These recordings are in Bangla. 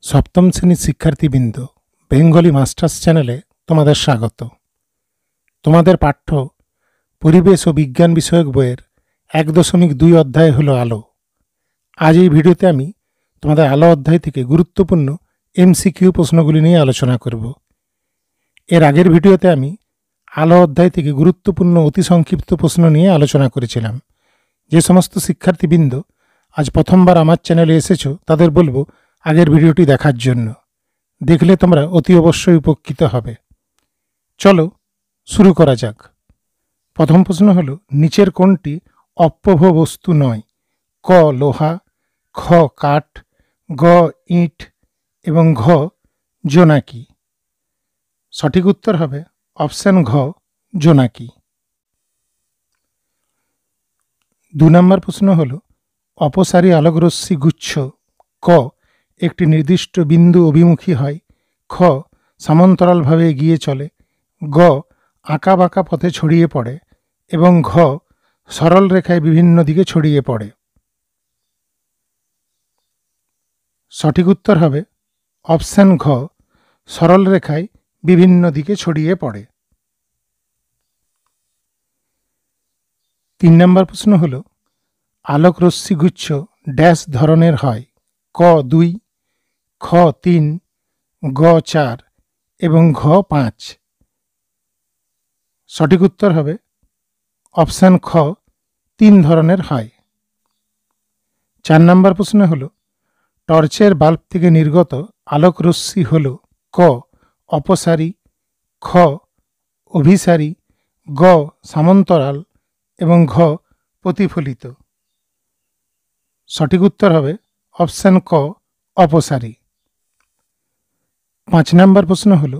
সপ্তম শ্রেণীর শিক্ষার্থীবৃন্দ, বেঙ্গলি মাস্টার্স চ্যানেলে তোমাদের স্বাগত। তোমাদের পাঠ্য পরিবেশ ও বিজ্ঞান বিষয়ক বইয়ের 1.2 অধ্যায় হলো আলো। আজ এই ভিডিওতে আমি তোমাদের আলো অধ্যায় থেকে গুরুত্বপূর্ণ MCQ প্রশ্নগুলি নিয়ে আলোচনা করব। এর আগের ভিডিওতে আমি আলো অধ্যায় থেকে গুরুত্বপূর্ণ অতি সংক্ষিপ্ত প্রশ্ন নিয়ে আলোচনা করেছিলাম। যে সমস্ত শিক্ষার্থীবৃন্দ আজ প্রথমবার আমার চ্যানেলে এসেছো তাদের বলবো আগের ভিডিওটি দেখার জন্য। দেখলে তোমরা অতি অবশ্যই উপকৃত হবে। চলো শুরু করা যাক। প্রথম প্রশ্ন হলো, নিচের কোনটি অপ্রভ বস্তু নয়? ক লোহা, খ কাঠ, গ ইট এবং ঘ জোনাকি। সঠিক উত্তর হবে অপশন ঘ জোনাকি। 2 নম্বর প্রশ্ন হলো, অপসারী আলোকরশ্মি গুচ্ছ ক একটি নির্দিষ্ট বিন্দু অভিমুখী হয়, খ সমান্তরালভাবে এগিয়ে চলে, গ আঁকা বাঁকা পথে ছড়িয়ে পড়ে এবং ঘ সরল রেখায় বিভিন্ন দিকে ছড়িয়ে পড়ে। সঠিক উত্তর হবে অপশন ঘ সরল রেখায় বিভিন্ন দিকে ছড়িয়ে পড়ে। 3 নম্বর প্রশ্ন হল, আলোক রশ্মিগুচ্ছ ড্যাশ ধরনের হয়? ক 2, খ 3, গ 4 এবং ঘ 5। সঠিক উত্তর হবে অপশন খ 3 ধরনের হয়। 4 নম্বর প্রশ্ন হল, টর্চের বাল্ব থেকে নির্গত আলোক রশ্মি হল ক অপসারী, খ অভিসারী, গ সমান্তরাল এবং ঘ প্রতিফলিত। সঠিক উত্তর হবে অপশন ক অপসারী। 5 নম্বর প্রশ্ন হল,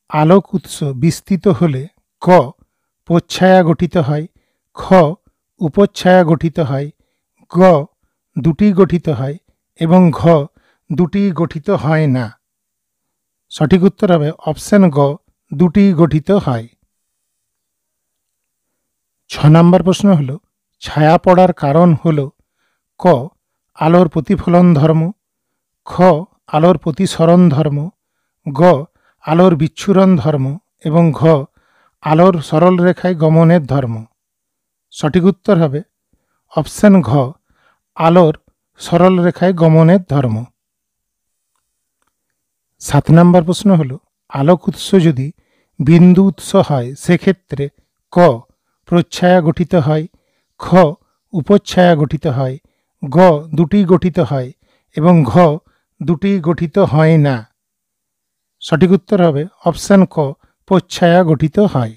আলোক উৎস বিস্তৃত হলে ক প্রচ্ছায়া গঠিত হয়, খ উপচ্ছায়া গঠিত হয়, গ দুটি গঠিত হয় এবং ঘ দুটি গঠিত হয় না। সঠিক উত্তর হবে অপশন গ দুটি গঠিত হয়। 6 নম্বর প্রশ্ন হল, ছায়া পড়ার কারণ হল ক আলোর প্রতিফলন ধর্ম, খ আলোর প্রতিসরণ ধর্ম, গ আলোর বিচ্ছুরণ ধর্ম এবং ঘ আলোর সরল রেখায় গমনের ধর্ম। সঠিক উত্তর হবে অপশন ঘ আলোর সরল রেখায় গমনের ধর্ম। 7 নম্বর প্রশ্ন হল, আলোক উৎস যদি বিন্দু উৎস হয় সেক্ষেত্রে ক প্রচ্ছায়া গঠিত হয়, খ উপচ্ছায়া গঠিত হয়, গ দুটি গঠিত হয় এবং ঘ দুটি গঠিত হয় না। সঠিক উত্তর হবে অপশন ক প্রচ্ছায়া গঠিত হয়।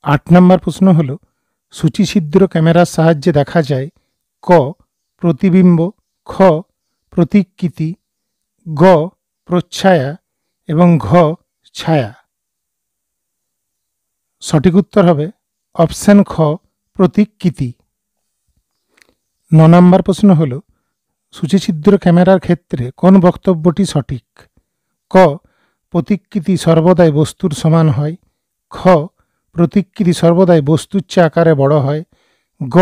8 নম্বর প্রশ্ন হল, সূচিছিদ্র ক্যামেরার সাহায্যে দেখা যায় ক প্রতিবিম্ব, খ প্রতিকৃতি, গ প্রচ্ছায়া এবং ঘ ছায়া। সঠিক উত্তর হবে অপশন খ প্রতিকৃতি। 9 নম্বর প্রশ্ন হল, সূচিছিদ্র ক্যামেরার ক্ষেত্রে কোন বক্তব্যটি সঠিক? ক প্রতিকৃতি সর্বদাই বস্তুর সমান হয়, খ প্রতিকৃতি সর্বদাই বস্তুর চেয়ে আকারে বড় হয়, গ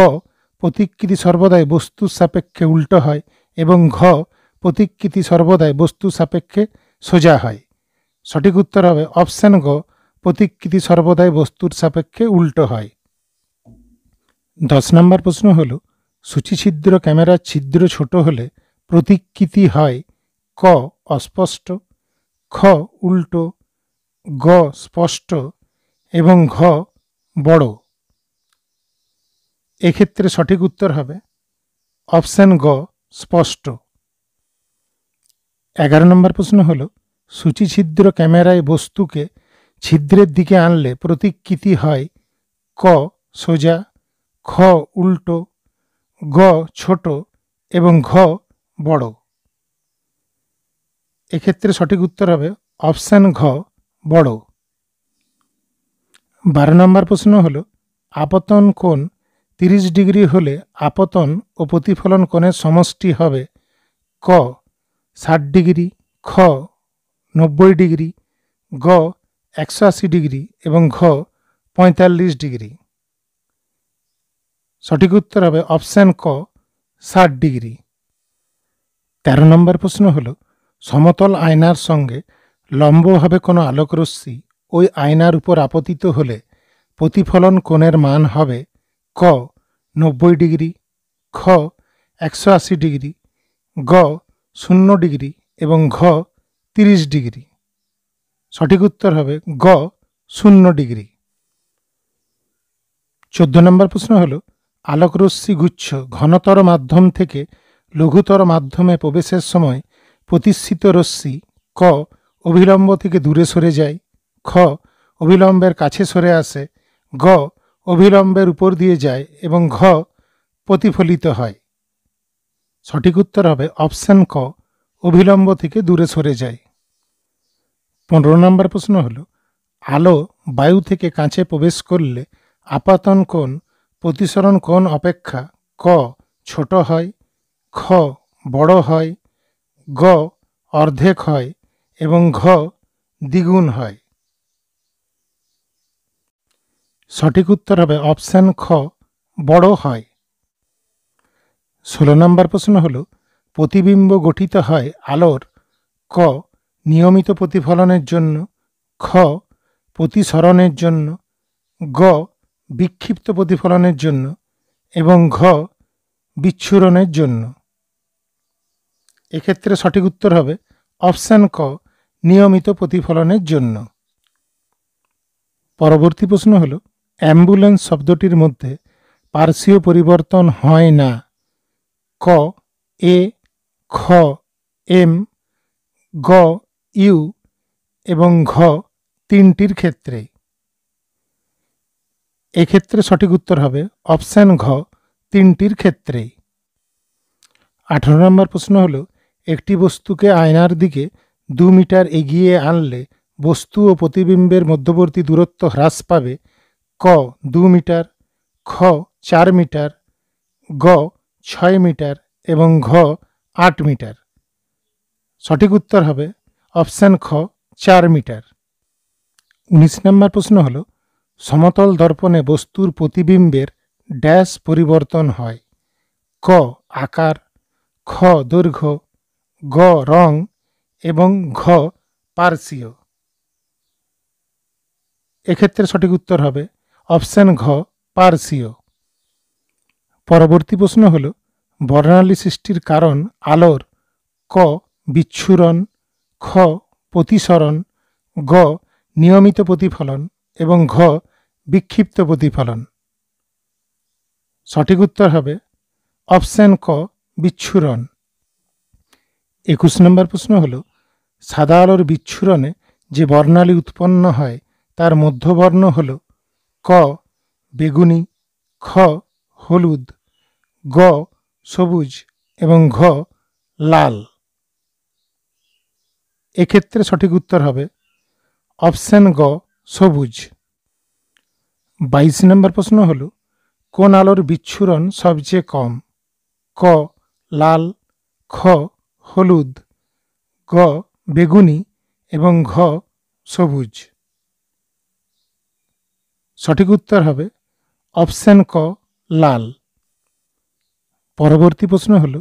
প্রতিকৃতি সর্বদাই বস্তুর সাপেক্ষে উল্টো হয় এবং ঘ প্রতিকৃতি সর্বদাই বস্তুর সাপেক্ষে সোজা হয়। সঠিক উত্তর হবে অপশন গ প্রতিকৃতি সর্বদাই বস্তুর সাপেক্ষে উল্টো হয়। 10 নম্বর প্রশ্ন হল, সূচিছিদ্র ক্যামেরার ছিদ্র ছোট হলে প্রতিকৃতি হয় ক অস্পষ্ট, খ উল্টো, গ স্পষ্ট এবং ঘ বড়। এক্ষেত্রে সঠিক উত্তর হবে অপশন গ স্পষ্ট। 11 নম্বর প্রশ্ন হল, সূচিছিদ্র ক্যামেরায় বস্তুকে ছিদ্রের দিকে আনলে প্রতিকৃতি হয় ক সোজা, খ উল্টো, গ ছোট এবং ঘ বড়। এক্ষেত্রে সঠিক উত্তর হবে অপশন ঘ বড়। 12 নম্বর প্রশ্ন হল, আপতন কোণ 30 ডিগ্রি হলে আপতন ও প্রতিফলন কোণের সমষ্টি হবে ক 60 ডিগ্রি, খ 90 ডিগ্রি, গ 180 ডিগ্রি এবং ঘ 45 ডিগ্রি। সঠিক উত্তর হবে অপশন ক 60 ডিগ্রি। 13 নম্বর প্রশ্ন হলো সমতল আয়নার সঙ্গে লম্বভাবে কোনো আলোকরশ্মি ওই আয়নার উপর আপতিত হলে প্রতিফলন কোণের মান হবে ক 90 ডিগ্রি, খ 180 ডিগ্রি, গ 0 ডিগ্রি এবং ঘ 30 ডিগ্রি। সঠিক উত্তর হবে গ 0 ডিগ্রি। 14 নম্বর প্রশ্ন হলো আলোকরশ্মি গুচ্ছ ঘনতর মাধ্যম থেকে লঘুতর মাধ্যমে প্রবেশের সময় প্রতিসৃত রশ্মি ক অভিলম্ব থেকে দূরে সরে যায়, খ অভিলম্বের কাছে সরে আসে, গ অভিলম্বের উপর দিয়ে যায় এবং ঘ প্রতিফলিত হয়। সঠিক উত্তর হবে অপশন ক অভিলম্ব থেকে দূরে সরে যায়। 15 নম্বর প্রশ্ন হলো আলো বায়ু থেকে কাঁচে প্রবেশ করলে আপাতন কোণ প্রতিসরণ কোণ অপেক্ষা ক ছোট হয়, খ বড় হয়, গ অর্ধেক হয় এবং ঘ দ্বিগুণ হয়। সঠিক উত্তর হবে অপশন খ বড় হয়। 16 নম্বর প্রশ্ন হলো প্রতিবিম্ব গঠিত হয় আলোর ক নিয়মিত প্রতিফলনের জন্য, খ প্রতিসরণের জন্য, গ বিক্ষিপ্ত প্রতিফলনের জন্য এবং ঘ বিচ্ছুরণের জন্য। এক্ষেত্রে সঠিক উত্তর হবে অপশন ক নিয়মিত প্রতিফলনের জন্য। পরবর্তী প্রশ্ন হলো অ্যাম্বুলেন্স শব্দটির মধ্যে পার্শ্বীয় পরিবর্তন হয় না ক এ, খ এম, গ ইউ এবং ঘ তিনটির ক্ষেত্রে। এক্ষেত্রে সঠিক উত্তর হবে অপশন ঘ তিনটির ক্ষেত্রেই। 18 নম্বর প্রশ্ন হলো একটি বস্তুকে আয়নার দিকে 2 মিটার এগিয়ে আনলে বস্তু ও প্রতিবিম্বের মধ্যবর্তী দূরত্ব হ্রাস পাবে ক 2 মিটার, খ 4 মিটার, গ 6 মিটার এবং ঘ 8 মিটার। সঠিক উত্তর হবে অপশন খ 4 মিটার। 19 নম্বর প্রশ্ন হলো সমতল দর্পণে বস্তুর প্রতিবিম্বের ড্যাশ পরিবর্তন হয় ক আকার, খ দৈর্ঘ্য, গ রং এবং ঘ পার্শ্বীয়। এক্ষেত্রে সঠিক উত্তর হবে অপশন ঘ পার্শ্বীয়। পরবর্তী প্রশ্ন হল বর্ণালী সৃষ্টির কারণ আলোর ক বিচ্ছুরণ, খ প্রতিসরণ, গ নিয়মিত প্রতিফলন এবং ঘ বিক্ষিপ্ত প্রতিফলন। সঠিক উত্তর হবে অপশন ক বিচ্ছুরণ। 21 নম্বর প্রশ্ন হল সাদা আলোর বিচ্ছুরণে যে বর্ণালী উৎপন্ন হয় তার মধ্যবর্ণ হল ক বেগুনি, খ হলুদ, গ সবুজ এবং ঘ লাল। এক্ষেত্রে সঠিক উত্তর হবে অপশন গ সবুজ। 22 নম্বর প্রশ্ন হল কোন আলোর বিচ্ছুরণ সবচেয়ে কম ক লাল, খ হলুদ, গ বেগুনি এবং ঘ সবুজ। সঠিক উত্তর হবে অপশন ক লাল। পরবর্তী প্রশ্ন হল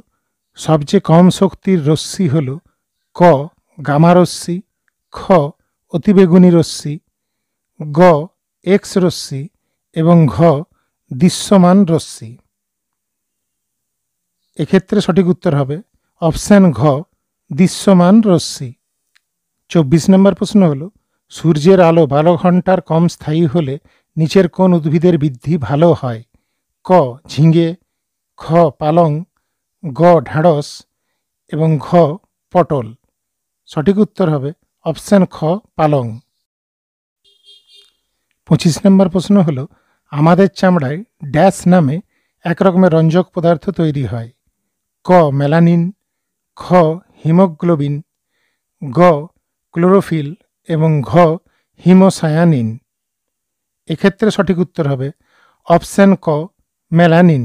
সবচেয়ে কম শক্তির রশ্মি হল ক গামা রশ্মি, খ অতিবেগুনি রশ্মি, গ এক্স রশ্মি এবং ঘ দৃশ্যমান রশ্মি। এক্ষেত্রে সঠিক উত্তর হবে অপশন ঘ দৃশ্যমান রশ্মি। 24 নম্বর প্রশ্ন হল সূর্যের আলো 12 ঘন্টার কম স্থায়ী হলে নিচের কোন উদ্ভিদের বৃদ্ধি ভালো হয় ক ঝিঙে, খ পালং, গ ঢ্যাঁড়স এবং ঘ পটল। সঠিক উত্তর হবে অপশন খ পালং। 25 নম্বর প্রশ্ন হল আমাদের চামড়ায় ড্যাশ নামে এক রকমের রঞ্জক পদার্থ তৈরি হয় ক মেলানিন, খ হিমোগ্লোবিন, গ ক্লোরোফিল এবং ঘ হিমোসায়ানিন। এক্ষেত্রে সঠিক উত্তর হবে অপশন ক মেলানিন।